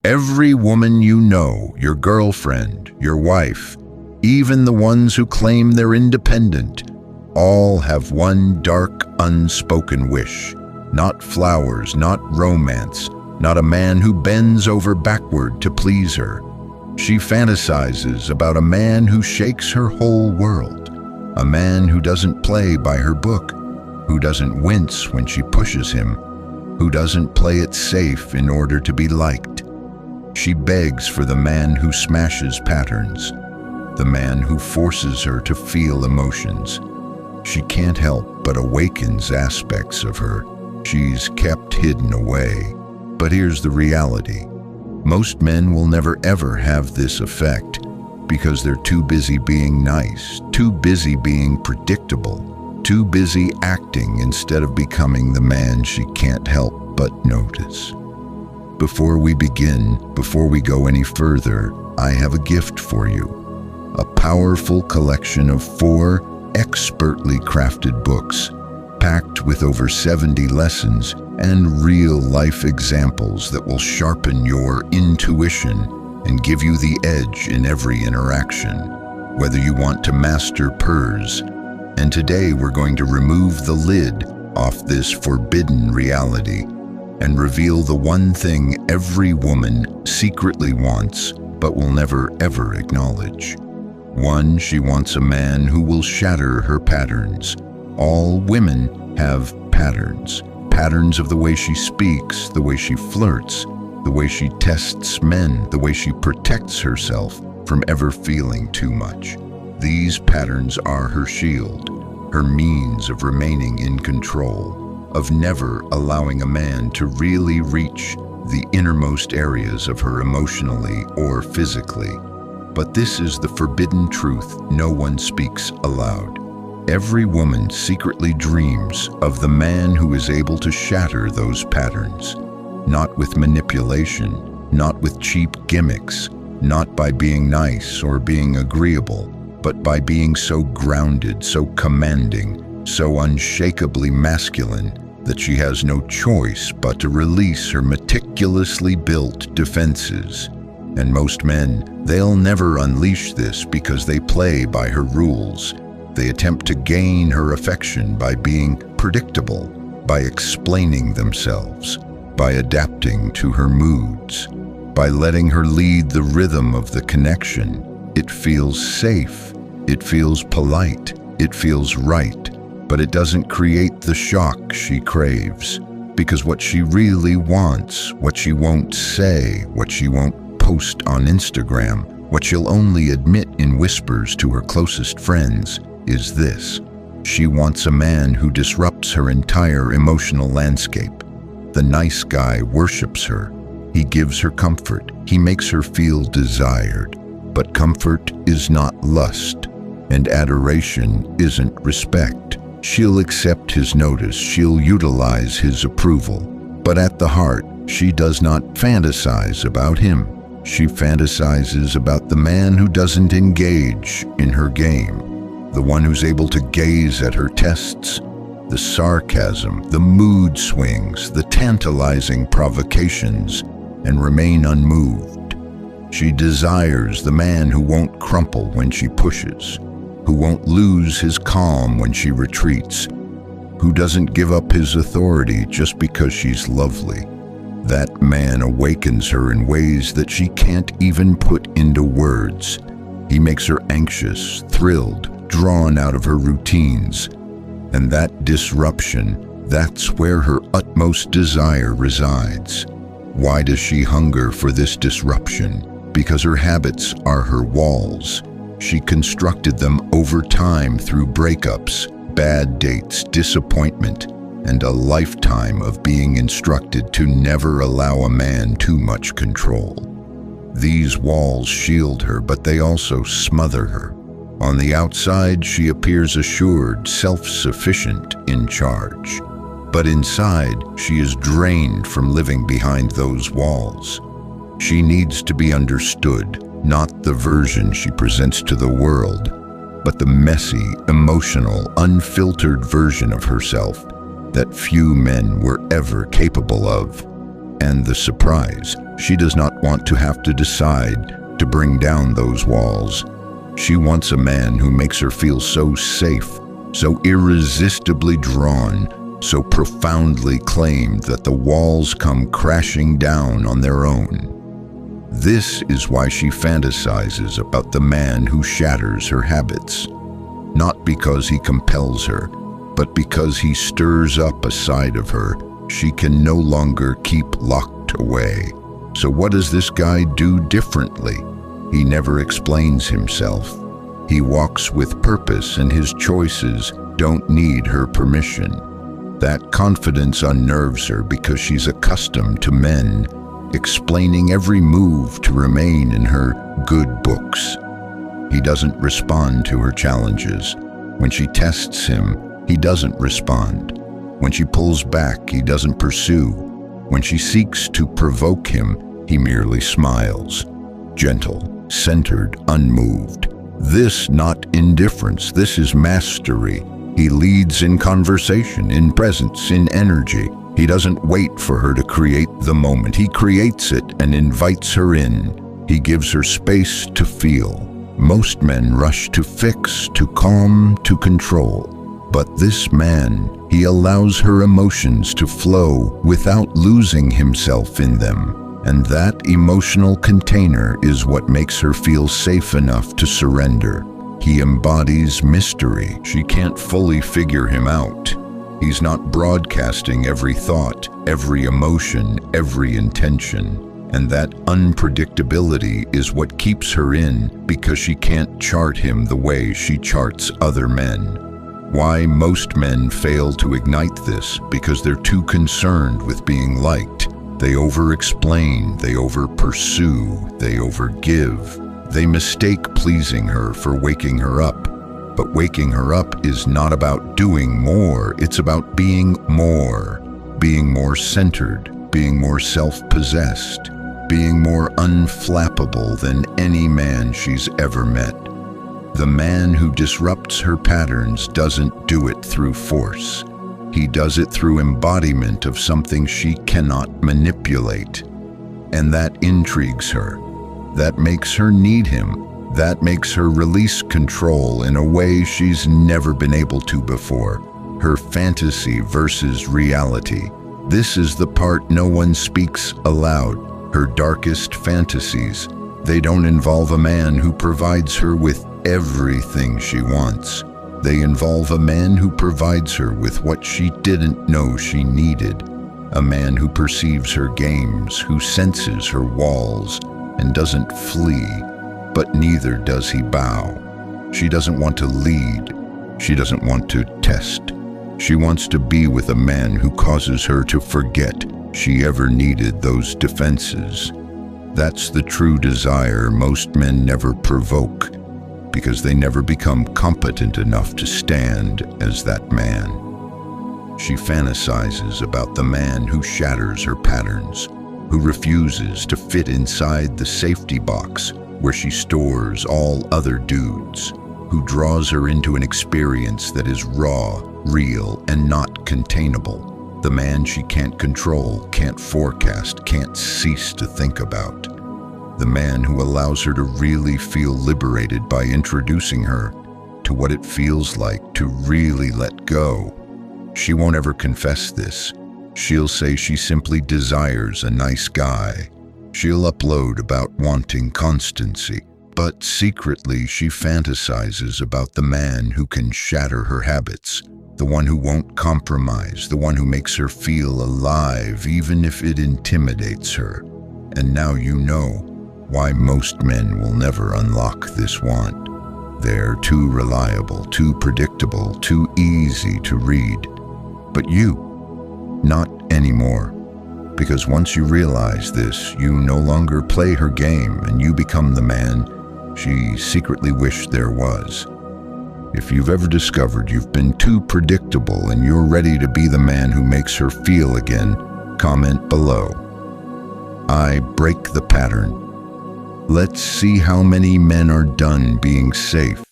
Every woman you know, your girlfriend, your wife, even the ones who claim they're independent, all have one dark, unspoken wish. Not flowers, not romance, not a man who bends over backward to please her. She fantasizes about a man who shakes her whole world, a man who doesn't play by her book, who doesn't wince when she pushes him, who doesn't play it safe in order to be liked. She begs for the man who smashes patterns, the man who forces her to feel emotions. She can't help but awakens aspects of her she's kept hidden away. But here's the reality. Most men will never ever have this effect because they're too busy being nice, too busy being predictable, too busy acting instead of becoming the man she can't help but notice. Before we begin, before we go any further, I have a gift for you. A powerful collection of 4 expertly crafted books, packed with over 70 lessons and real-life examples that will sharpen your intuition and give you the edge in every interaction, whether you want to master purrs. And today we're going to remove the lid off this forbidden reality and reveal the one thing every woman secretly wants but will never ever acknowledge. One, she wants a man who will shatter her patterns. All women have patterns. Patterns of the way she speaks, the way she flirts, the way she tests men, the way she protects herself from ever feeling too much. These patterns are her shield, her means of remaining in control, of never allowing a man to really reach the innermost areas of her emotionally or physically. But this is the forbidden truth no one speaks aloud. Every woman secretly dreams of the man who is able to shatter those patterns, not with manipulation, not with cheap gimmicks, not by being nice or being agreeable, but by being so grounded, so commanding, so unshakably masculine that she has no choice but to release her meticulously built defenses. And most men, they'll never unleash this because they play by her rules. They attempt to gain her affection by being predictable, by explaining themselves, by adapting to her moods, by letting her lead the rhythm of the connection. It feels safe, it feels polite, it feels right, but it doesn't create the shock she craves. Because what she really wants, what she won't say, what she won't post on Instagram, what she'll only admit in whispers to her closest friends, is this. She wants a man who disrupts her entire emotional landscape. The nice guy worships her. He gives her comfort. He makes her feel desired. But comfort is not lust, and adoration isn't respect. She'll accept his notice. She'll utilize his approval. But at the heart, she does not fantasize about him. She fantasizes about the man who doesn't engage in her game. The one who's able to gaze at her tests, the sarcasm, the mood swings, the tantalizing provocations, and remain unmoved. She desires the man who won't crumple when she pushes, who won't lose his calm when she retreats, who doesn't give up his authority just because she's lovely. That man awakens her in ways that she can't even put into words. He makes her anxious, thrilled, drawn out of her routines. And that disruption, that's where her utmost desire resides. Why does she hunger for this disruption? Because her habits are her walls. She constructed them over time through breakups, bad dates, disappointment, and a lifetime of being instructed to never allow a man too much control. These walls shield her, but they also smother her. On the outside, she appears assured, self-sufficient, in charge. But inside, she is drained from living behind those walls. She needs to be understood, not the version she presents to the world, but the messy, emotional, unfiltered version of herself that few men were ever capable of. And the surprise, she does not want to have to decide to bring down those walls. She wants a man who makes her feel so safe, so irresistibly drawn, so profoundly claimed that the walls come crashing down on their own. This is why she fantasizes about the man who shatters her habits. Not because he compels her, but because he stirs up a side of her she can no longer keep locked away. So what does this guy do differently? He never explains himself. He walks with purpose, and his choices don't need her permission. That confidence unnerves her because she's accustomed to men explaining every move to remain in her good books. He doesn't respond to her challenges. When she tests him, he doesn't respond. When she pulls back, he doesn't pursue. When she seeks to provoke him, he merely smiles. Gentle, centered, unmoved. This not indifference, this is mastery. He leads in conversation, in presence, in energy. He doesn't wait for her to create the moment. He creates it and invites her in. He gives her space to feel. Most men rush to fix, to calm, to control. But this man, he allows her emotions to flow without losing himself in them. And that emotional container is what makes her feel safe enough to surrender. He embodies mystery. She can't fully figure him out. He's not broadcasting every thought, every emotion, every intention. And that unpredictability is what keeps her in, because she can't chart him the way she charts other men. Why most men fail to ignite this? Because they're too concerned with being liked. They over-explain, they over-pursue, they over-give. They mistake pleasing her for waking her up. But waking her up is not about doing more, it's about being more centered, being more self-possessed, being more unflappable than any man she's ever met. The man who disrupts her patterns doesn't do it through force. He does it through embodiment of something she cannot manipulate. And that intrigues her. That makes her need him. That makes her release control in a way she's never been able to before. Her fantasy versus reality. This is the part no one speaks aloud. Her darkest fantasies. They don't involve a man who provides her with everything she wants. They involve a man who provides her with what she didn't know she needed. A man who perceives her games, who senses her walls, and doesn't flee, but neither does he bow. She doesn't want to lead. She doesn't want to test. She wants to be with a man who causes her to forget she ever needed those defenses. That's the true desire most men never provoke, because they never become competent enough to stand as that man. She fantasizes about the man who shatters her patterns, who refuses to fit inside the safety box where she stores all other dudes, who draws her into an experience that is raw, real, and not containable. The man she can't control, can't forecast, can't cease to think about. The man who allows her to really feel liberated by introducing her to what it feels like to really let go. She won't ever confess this. She'll say she simply desires a nice guy. She'll upload about wanting constancy, but secretly she fantasizes about the man who can shatter her habits, the one who won't compromise, the one who makes her feel alive even if it intimidates her. And now you know why most men will never unlock this want. They're too reliable, too predictable, too easy to read. But you, not anymore. Because once you realize this, you no longer play her game and you become the man she secretly wished there was. If you've ever discovered you've been too predictable and you're ready to be the man who makes her feel again, comment below. I break the pattern. Let's see how many men are done being safe